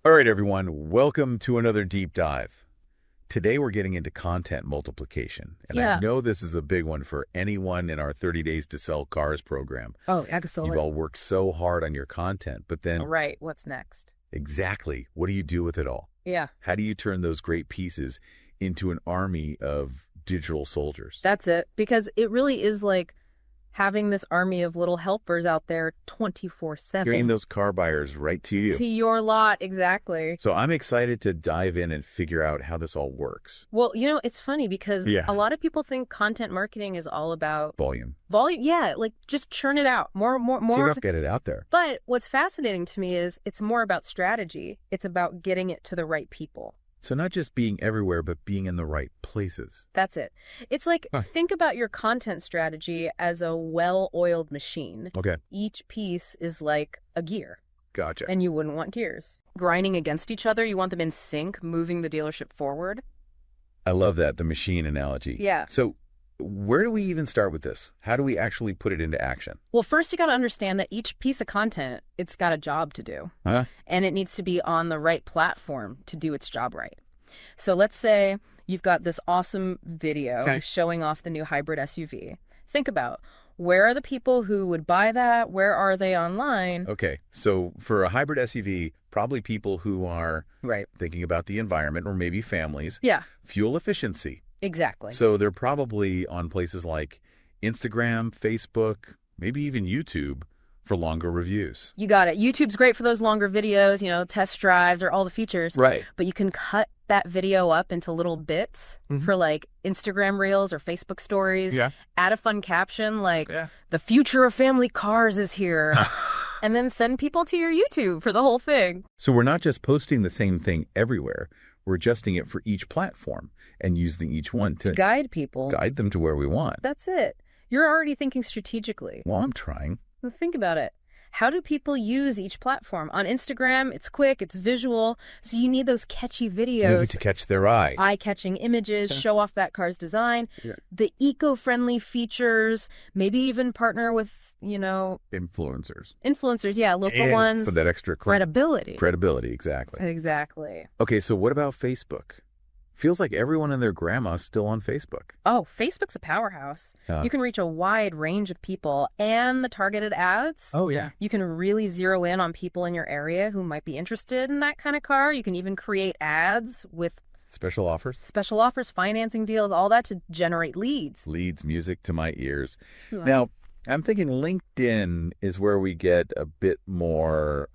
All right, everyone, welcome to another deep dive. Today we're getting into content multiplication. And I know this is a big one for anyone in our 30 Days to Sell Cars program. Oh, absolutely. You've all worked so hard on your content, but then... Right, what's next? Exactly. What do you do with it all? Yeah. How do you turn those great pieces into an army of digital soldiers? That's it. Because it really is like having this army of little helpers out there 24/7. Bringing those car buyers right to you. To your lot, exactly. So I'm excited to dive in and figure out how this all works. Well, it's funny because a lot of people think content marketing is all about volume. Yeah, like just churn it out. More. Get it out there. But what's fascinating to me is it's more about strategy. It's about getting it to the right people. So not just being everywhere, but being in the right places. That's it. It's like, think about your content strategy as a well-oiled machine. Okay. Each piece is like a gear. Gotcha. And you wouldn't want gears grinding against each other. You want them in sync, moving the dealership forward. I love that, the machine analogy. Yeah. So where do we even start with this? How do we actually put it into action? Well, first you got to understand that each piece of content, it's got a job to do. And it needs to be on the right platform to do its job right. So let's say you've got this awesome video showing off the new hybrid SUV. Think about, where are the people who would buy that? Where are they online? Okay, so for a hybrid SUV, probably people who are thinking about the environment, or maybe families. Yeah. Fuel efficiency. Exactly. So they're probably on places like Instagram, Facebook, maybe even YouTube for longer reviews. You got it. YouTube's great for those longer videos, test drives or all the features. Right. But you can cut that video up into little bits for like Instagram Reels or Facebook stories. Yeah. Add a fun caption like, the future of family cars is here. And then send people to your YouTube for the whole thing. So we're not just posting the same thing everywhere. We're adjusting it for each platform and using each one to guide people. Guide them to where we want. That's it. You're already thinking strategically. Well, I'm trying. Well, think about it. How do people use each platform? On Instagram, it's quick, it's visual, so you need those catchy videos. You need to catch their eye. Eye-catching images, show off that car's design, the eco-friendly features, maybe even partner with, Influencers. Influencers, local ones. For that extra credibility. Credibility, exactly. Exactly. Okay, so what about Facebook? Feels like everyone and their grandma's still on Facebook. Oh, Facebook's a powerhouse. You can reach a wide range of people, and the targeted ads. Oh, yeah. You can really zero in on people in your area who might be interested in that kind of car. You can even create ads with special offers, financing deals, all that to generate leads. Leads, music to my ears. Now, I'm thinking LinkedIn is where we get a bit more,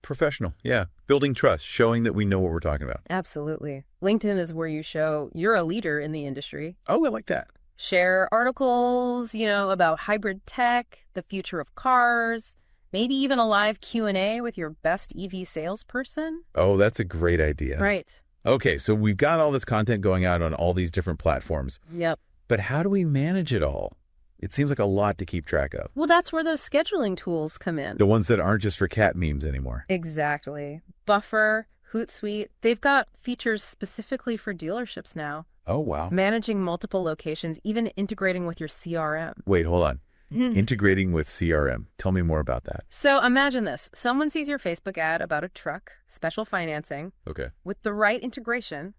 professional. Yeah. Building trust, showing that we know what we're talking about. Absolutely. LinkedIn is where you show you're a leader in the industry. Oh, I like that. Share articles, about hybrid tech, the future of cars, maybe even a live Q&A with your best EV salesperson. Oh, that's a great idea. Right. Okay, so we've got all this content going out on all these different platforms. Yep. But how do we manage it all? It seems like a lot to keep track of. Well, that's where those scheduling tools come in. The ones that aren't just for cat memes anymore. Exactly. Buffer, Hootsuite, they've got features specifically for dealerships now. Oh, wow. Managing multiple locations, even integrating with your CRM. Wait, hold on. Integrating with CRM. Tell me more about that. So imagine this. Someone sees your Facebook ad about a truck, special financing. Okay. With the right integration,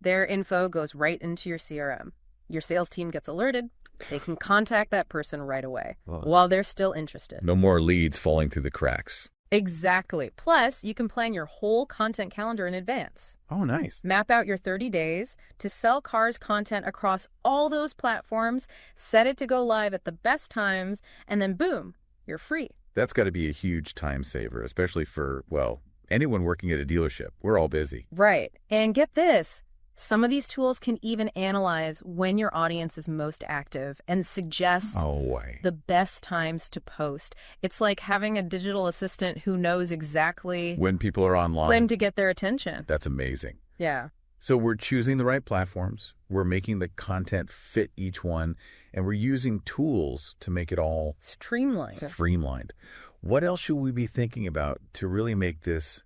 their info goes right into your CRM. Your sales team gets alerted. They can contact that person right away while they're still interested. No more leads falling through the cracks. Exactly. Plus, you can plan your whole content calendar in advance. Oh, nice. Map out your 30 days to sell cars content across all those platforms, set it to go live at the best times, and then boom, you're free. That's got to be a huge time saver, especially for, anyone working at a dealership. We're all busy. Right. And get this. Some of these tools can even analyze when your audience is most active and suggest the best times to post. It's like having a digital assistant who knows exactly when people are online, when to get their attention. That's amazing. Yeah. So we're choosing the right platforms. We're making the content fit each one, and we're using tools to make it all streamlined. What else should we be thinking about to really make this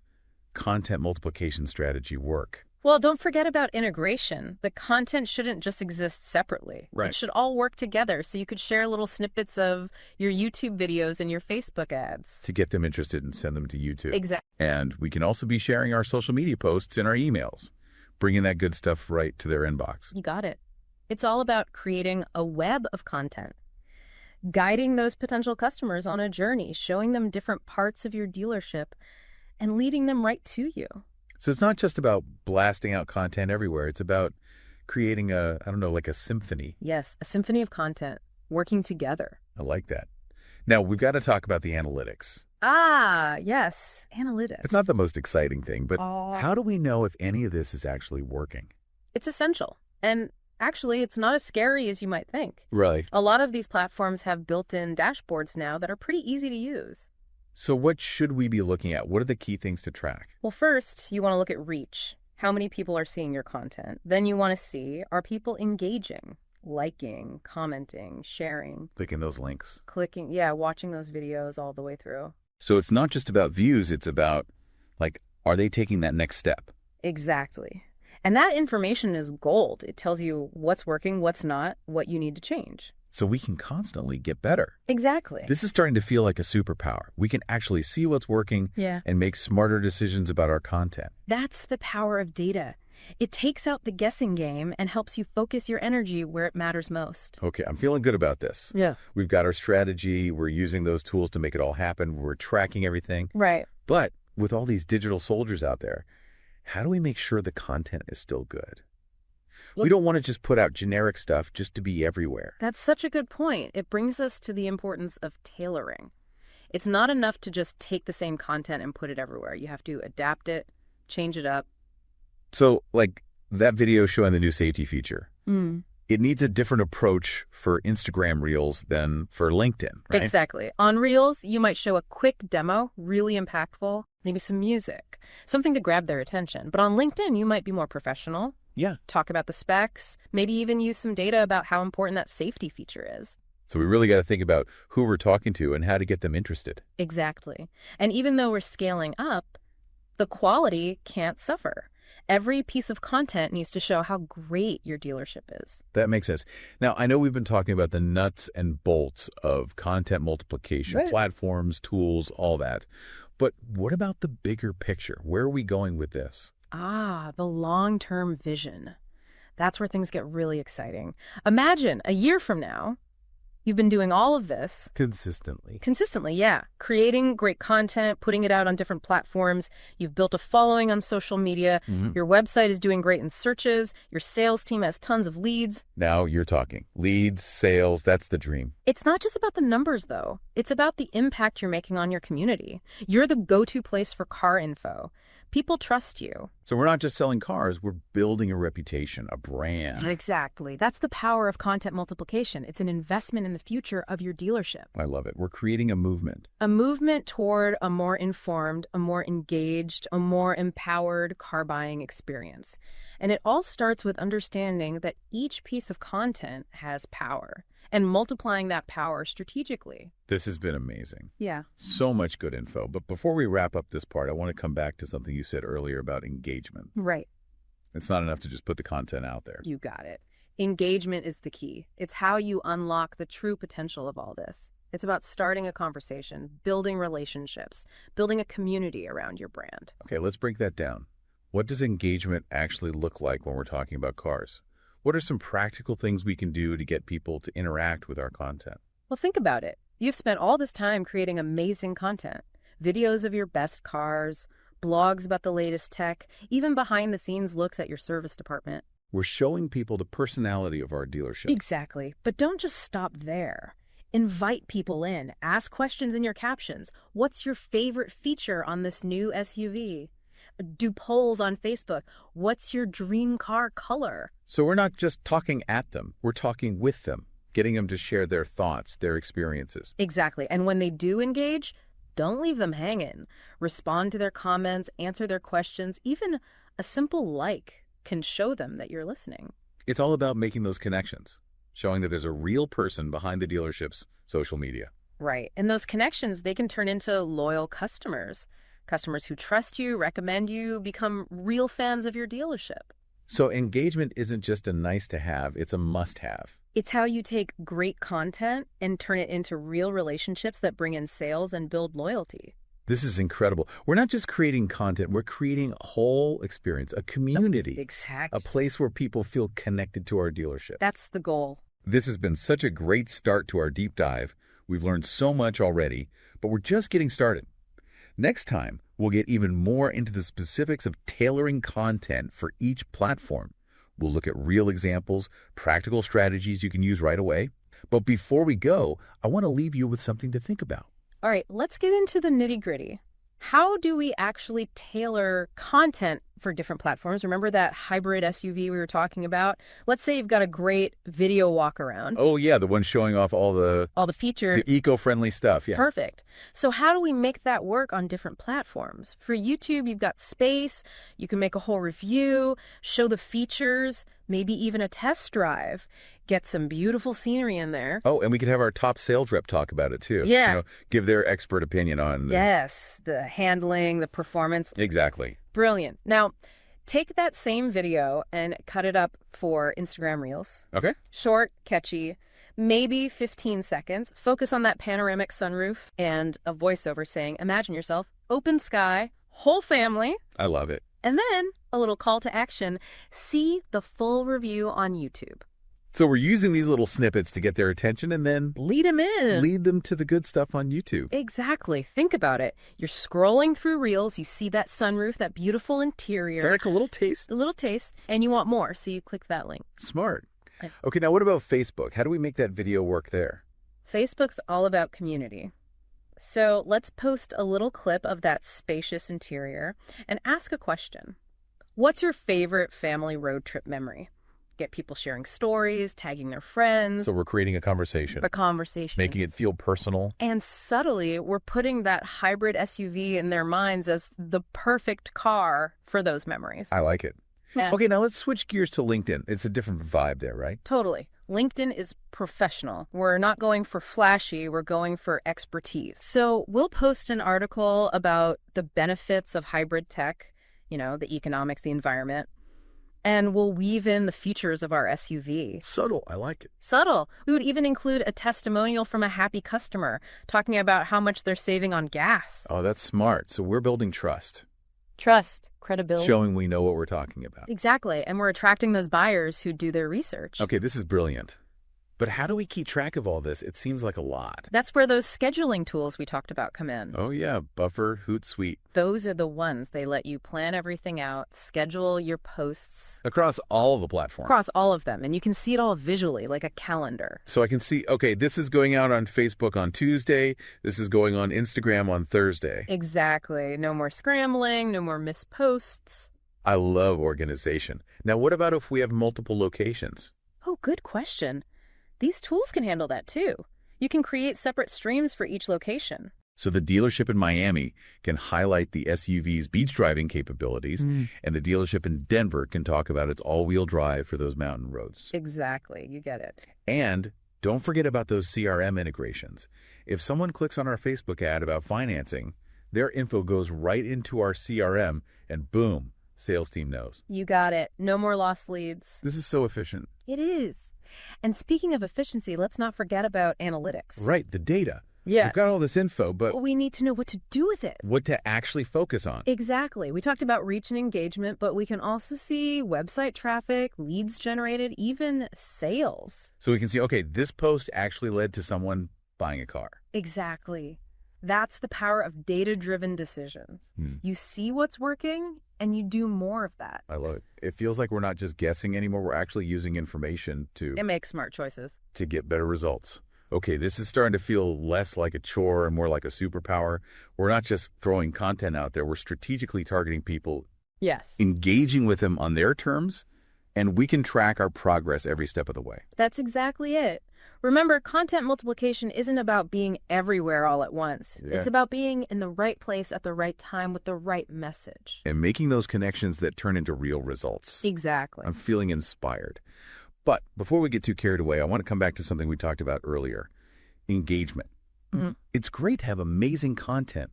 content multiplication strategy work? Well, don't forget about integration. The content shouldn't just exist separately. Right. It should all work together, so you could share little snippets of your YouTube videos and your Facebook ads. To get them interested and send them to YouTube. Exactly. And we can also be sharing our social media posts in our emails, bringing that good stuff right to their inbox. You got it. It's all about creating a web of content, guiding those potential customers on a journey, showing them different parts of your dealership, and leading them right to you. So it's not just about blasting out content everywhere. It's about creating like a symphony. Yes, a symphony of content working together. I like that. Now, we've got to talk about the analytics. Ah, yes, analytics. It's not the most exciting thing, but how do we know if any of this is actually working? It's essential. And actually, it's not as scary as you might think. Right. A lot of these platforms have built-in dashboards now that are pretty easy to use. So what should we be looking at? What are the key things to track? Well, first, you want to look at reach. How many people are seeing your content? Then you want to see, are people engaging, liking, commenting, sharing? Clicking those links. Watching those videos all the way through. So it's not just about views, it's about, are they taking that next step? Exactly. And that information is gold. It tells you what's working, what's not, what you need to change. So we can constantly get better. Exactly. This is starting to feel like a superpower. We can actually see what's working and make smarter decisions about our content. That's the power of data. It takes out the guessing game and helps you focus your energy where it matters most. Okay, I'm feeling good about this. Yeah. We've got our strategy. We're using those tools to make it all happen. We're tracking everything. Right. But with all these digital soldiers out there, how do we make sure the content is still good? We don't want to just put out generic stuff just to be everywhere. That's such a good point. It brings us to the importance of tailoring. It's not enough to just take the same content and put it everywhere. You have to adapt it, change it up. So, that video showing the new safety feature, it needs a different approach for Instagram Reels than for LinkedIn, right? Exactly. On Reels, you might show a quick demo, really impactful, maybe some music, something to grab their attention. But on LinkedIn, you might be more professional. Yeah. Talk about the specs, maybe even use some data about how important that safety feature is. So we really got to think about who we're talking to and how to get them interested. Exactly. And even though we're scaling up, the quality can't suffer. Every piece of content needs to show how great your dealership is. That makes sense. Now, I know we've been talking about the nuts and bolts of content multiplication, platforms, tools, all that. But what about the bigger picture? Where are we going with this? The long-term vision. That's where things get really exciting. Imagine a year from now, you've been doing all of this. Consistently, yeah. Creating great content, putting it out on different platforms. You've built a following on social media. Your website is doing great in searches. Your sales team has tons of leads. Now you're talking. Leads, sales, that's the dream. It's not just about the numbers, though. It's about the impact you're making on your community. You're the go-to place for car info. People trust you. So we're not just selling cars, we're building a reputation, a brand. Exactly. That's the power of content multiplication. It's an investment in the future of your dealership. I love it. We're creating a movement. A movement toward a more informed, a more engaged, a more empowered car buying experience. And it all starts with understanding that each piece of content has power and multiplying that power strategically. This has been amazing. Yeah. So much good info. But before we wrap up this part, I want to come back to something you said earlier about engagement. Right. It's not enough to just put the content out there. You got it. Engagement is the key. It's how you unlock the true potential of all this. It's about starting a conversation, building relationships, building a community around your brand. Okay, let's break that down. What does engagement actually look like when we're talking about cars? What are some practical things we can do to get people to interact with our content? Well, think about it. You've spent all this time creating amazing content. Videos of your best cars, blogs about the latest tech, even behind-the-scenes looks at your service department. We're showing people the personality of our dealership. Exactly. But don't just stop there. Invite people in. Ask questions in your captions. What's your favorite feature on this new SUV? Do polls on Facebook. What's your dream car color? So we're not just talking at them. We're talking with them, getting them to share their thoughts, their experiences. Exactly. And when they do engage, don't leave them hanging. Respond to their comments, answer their questions. Even a simple like can show them that you're listening. It's all about making those connections, showing that there's a real person behind the dealership's social media. Right. And those connections, they can turn into loyal customers. Customers who trust you, recommend you, become real fans of your dealership. So engagement isn't just a nice to have, it's a must have. It's how you take great content and turn it into real relationships that bring in sales and build loyalty. This is incredible. We're not just creating content, we're creating a whole experience, a community. Exactly. A place where people feel connected to our dealership. That's the goal. This has been such a great start to our deep dive. We've learned so much already, but we're just getting started. Next time, we'll get even more into the specifics of tailoring content for each platform. We'll look at real examples, practical strategies you can use right away. But before we go, I want to leave you with something to think about. All right, let's get into the nitty-gritty. How do we actually tailor content for different platforms? Remember that hybrid SUV we were talking about? Let's say you've got a great video walk around. Oh, yeah, the one showing off all the features. The eco-friendly stuff, yeah. Perfect. So how do we make that work on different platforms? For YouTube, you've got space. You can make a whole review, show the features, maybe even a test drive. Get some beautiful scenery in there. Oh, and we could have our top sales rep talk about it, too. Yeah. Give their expert opinion on Yes, the handling, the performance. Exactly. Brilliant. Now, take that same video and cut it up for Instagram Reels. Okay. Short, catchy, maybe 15 seconds. Focus on that panoramic sunroof and a voiceover saying, imagine yourself, open sky, whole family. I love it. And then a little call to action. See the full review on YouTube. So we're using these little snippets to get their attention and then lead them in. Lead them to the good stuff on YouTube. Exactly. Think about it. You're scrolling through Reels. You see that sunroof, that beautiful interior. It's like a little taste. A little taste. And you want more, so you click that link. Smart. Okay, now what about Facebook? How do we make that video work there? Facebook's all about community. So let's post a little clip of that spacious interior and ask a question. What's your favorite family road trip memory? Get people sharing stories, tagging their friends. So we're creating a conversation. A conversation. Making it feel personal. And subtly, we're putting that hybrid SUV in their minds as the perfect car for those memories. I like it. Yeah. Okay, now let's switch gears to LinkedIn. It's a different vibe there, right? Totally. LinkedIn is professional. We're not going for flashy, we're going for expertise. So we'll post an article about the benefits of hybrid tech, the economics, the environment. And we'll weave in the features of our SUV. Subtle. I like it. Subtle. We would even include a testimonial from a happy customer talking about how much they're saving on gas. Oh, that's smart. So we're building trust. Trust, credibility. Showing we know what we're talking about. Exactly. And we're attracting those buyers who do their research. Okay, this is brilliant. But how do we keep track of all this? It seems like a lot. That's where those scheduling tools we talked about come in. Oh, yeah. Buffer, Hootsuite. Those are the ones. They let you plan everything out, schedule your posts. Across all of the platforms. Across all of them. And you can see it all visually, like a calendar. So I can see, okay, this is going out on Facebook on Tuesday. This is going on Instagram on Thursday. Exactly. No more scrambling, no more missed posts. I love organization. Now, what about if we have multiple locations? Oh, good question. These tools can handle that too. You can create separate streams for each location. So the dealership in Miami can highlight the SUV's beach driving capabilities, and the dealership in Denver can talk about its all-wheel drive for those mountain roads. Exactly. You get it. And don't forget about those CRM integrations. If someone clicks on our Facebook ad about financing, their info goes right into our CRM, and boom, sales team knows. You got it. No more lost leads. This is so efficient. It is. And speaking of efficiency, let's not forget about analytics. Right, the data. Yeah. We've got all this info, but we need to know what to do with it. What to actually focus on. Exactly. We talked about reach and engagement, but we can also see website traffic, leads generated, even sales. So we can see, okay, this post actually led to someone buying a car. Exactly. That's the power of data-driven decisions. You see what's working, and you do more of that. I love it. It feels like we're not just guessing anymore. We're actually using information to make smart choices. To get better results. Okay, this is starting to feel less like a chore and more like a superpower. We're not just throwing content out there. We're strategically targeting people. Yes. Engaging with them on their terms, and we can track our progress every step of the way. That's exactly it. Remember, content multiplication isn't about being everywhere all at once. Yeah. It's about being in the right place at the right time with the right message. And making those connections that turn into real results. Exactly. I'm feeling inspired. But before we get too carried away, I want to come back to something we talked about earlier. Engagement. It's great to have amazing content,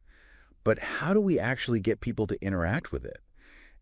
But how do we actually get people to interact with it,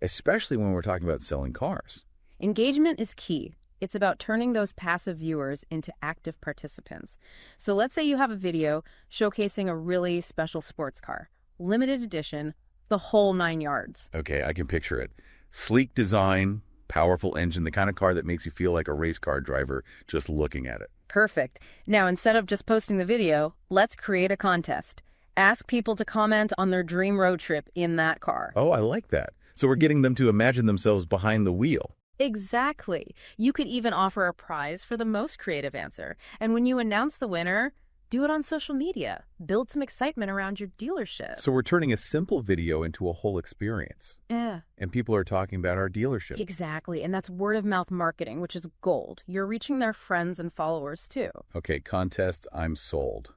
especially when we're talking about selling cars? Engagement is key. It's about turning those passive viewers into active participants. So let's say you have a video showcasing a really special sports car, limited edition, the whole 9 yards. Okay, I can picture it. Sleek design, powerful engine, the kind of car that makes you feel like a race car driver just looking at it. Perfect. Now, instead of just posting the video, let's create a contest. Ask people to comment on their dream road trip in that car. Oh, I like that. So we're getting them to imagine themselves behind the wheel. Exactly. You could even offer a prize for the most creative answer. And when you announce the winner, do it on social media. Build some excitement around your dealership. So we're turning a simple video into a whole experience. Yeah. And people are talking about our dealership. Exactly. And that's word of mouth marketing, which is gold. You're reaching their friends and followers too. Okay, contests, I'm sold.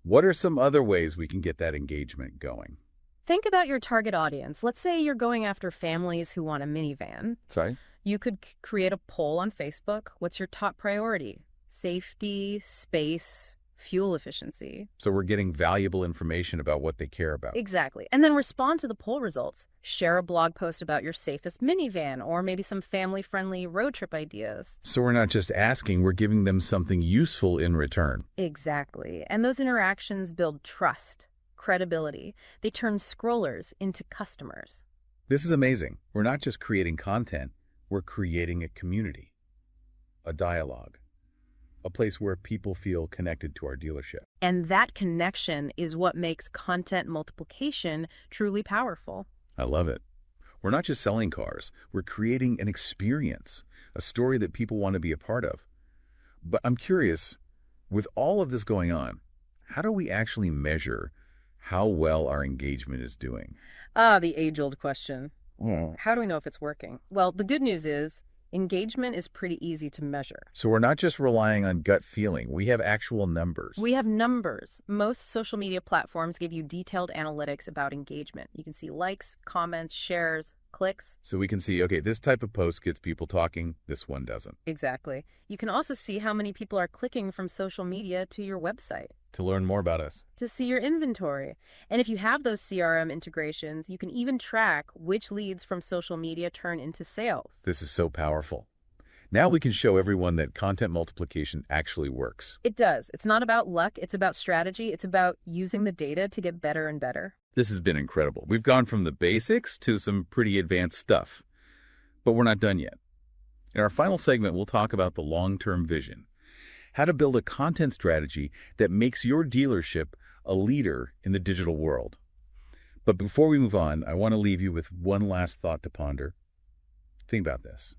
What are some other ways we can get that engagement going? Think about your target audience. Let's say you're going after families who want a minivan. Sorry? You could create a poll on Facebook. What's your top priority? Safety, space, fuel efficiency. So we're getting valuable information about what they care about. Exactly. And then respond to the poll results. Share a blog post about your safest minivan or maybe some family-friendly road trip ideas. So we're not just asking, we're giving them something useful in return. Exactly. And those interactions build trust, credibility. They turn scrollers into customers. This is amazing. We're not just creating content, we're creating a community, a dialogue, a place where people feel connected to our dealership. And that connection is what makes content multiplication truly powerful. I love it. We're not just selling cars, we're creating an experience, a story that people want to be a part of. But I'm curious, with all of this going on, how do we actually measure how well our engagement is doing? The age-old question. Well, How do we know if it's working? Well, the good news is engagement is pretty easy to measure. so we're not just relying on gut feeling. We have actual numbers. We have numbers. Most social media platforms give you detailed analytics about engagement. You can see likes, comments, shares, clicks. So we can see, okay, this type of post gets people talking, this one doesn't. Exactly. You can also see how many people are clicking from social media to your website, To learn more about us. to see your inventory. And if you have those CRM integrations, you can even track which leads from social media turn into sales. This is so powerful. Now we can show everyone that content multiplication actually works. It does. It's not about luck. It's about strategy. It's about using the data to get better and better. This has been incredible. We've gone from the basics to some pretty advanced stuff. But we're not done yet. In our final segment, we'll talk about the long-term vision. How to build a content strategy that makes your dealership a leader in the digital world. But before we move on, I want to leave you with one last thought to ponder. Think about this.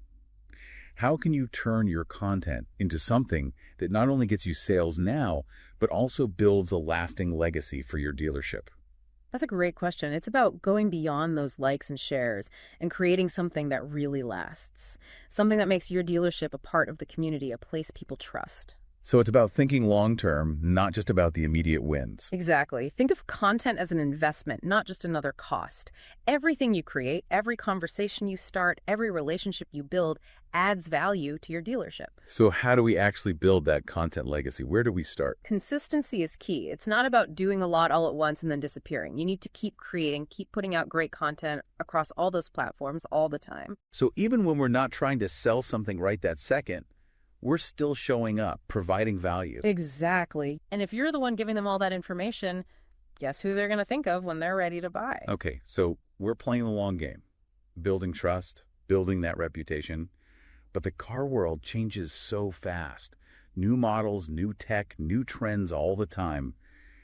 How can you turn your content into something that not only gets you sales now, but also builds a lasting legacy for your dealership? That's a great question. It's about going beyond those likes and shares and creating something that really lasts. Something that makes your dealership a part of the community, a place people trust. So it's about thinking long-term, not just about the immediate wins. Exactly. Think of content as an investment, not just another cost. Everything you create, every conversation you start, every relationship you build adds value to your dealership. So how do we actually build that content legacy? Where do we start? Consistency is key. It's not about doing a lot all at once and then disappearing. You need to keep creating, keep putting out great content across all those platforms all the time. So even when we're not trying to sell something right that second, we're still showing up, providing value. Exactly. And if you're the one giving them all that information, guess who they're going to think of when they're ready to buy? Okay, so we're playing the long game, building trust, building that reputation. But the car world changes so fast. New models, new tech, new trends all the time.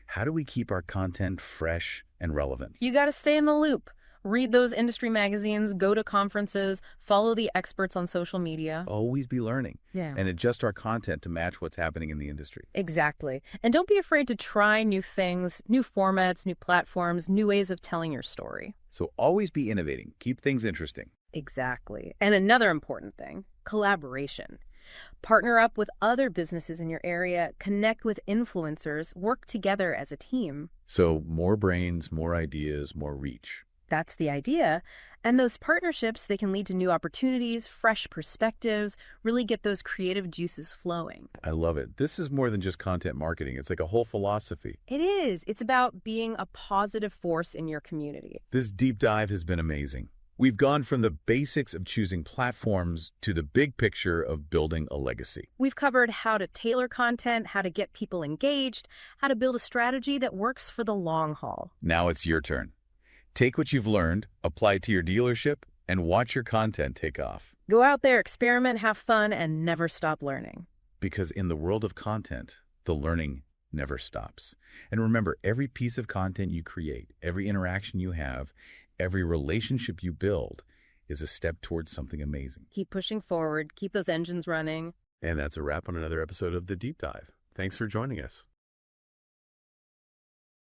How do we keep our content fresh and relevant? You got to stay in the loop. Read those industry magazines, go to conferences, follow the experts on social media. Always be learning. Yeah. And adjust our content to match what's happening in the industry. Exactly. And don't be afraid to try new things, new formats, new platforms, new ways of telling your story. So always be innovating. Keep things interesting. Exactly. And another important thing, collaboration. Partner up with other businesses in your area, connect with influencers, work together as a team. So more brains, more ideas, more reach. That's the idea. And those partnerships, they can lead to new opportunities, fresh perspectives, really get those creative juices flowing. I love it. This is more than just content marketing. It's like a whole philosophy. It is. It's about being a positive force in your community. This deep dive has been amazing. We've gone from the basics of choosing platforms to the big picture of building a legacy. We've covered how to tailor content, how to get people engaged, how to build a strategy that works for the long haul. Now it's your turn. Take what you've learned, apply it to your dealership, and watch your content take off. Go out there, experiment, have fun, and never stop learning. Because in the world of content, the learning never stops. And remember, every piece of content you create, every interaction you have, every relationship you build is a step towards something amazing. Keep pushing forward, keep those engines running. And that's a wrap on another episode of The Deep Dive. Thanks for joining us.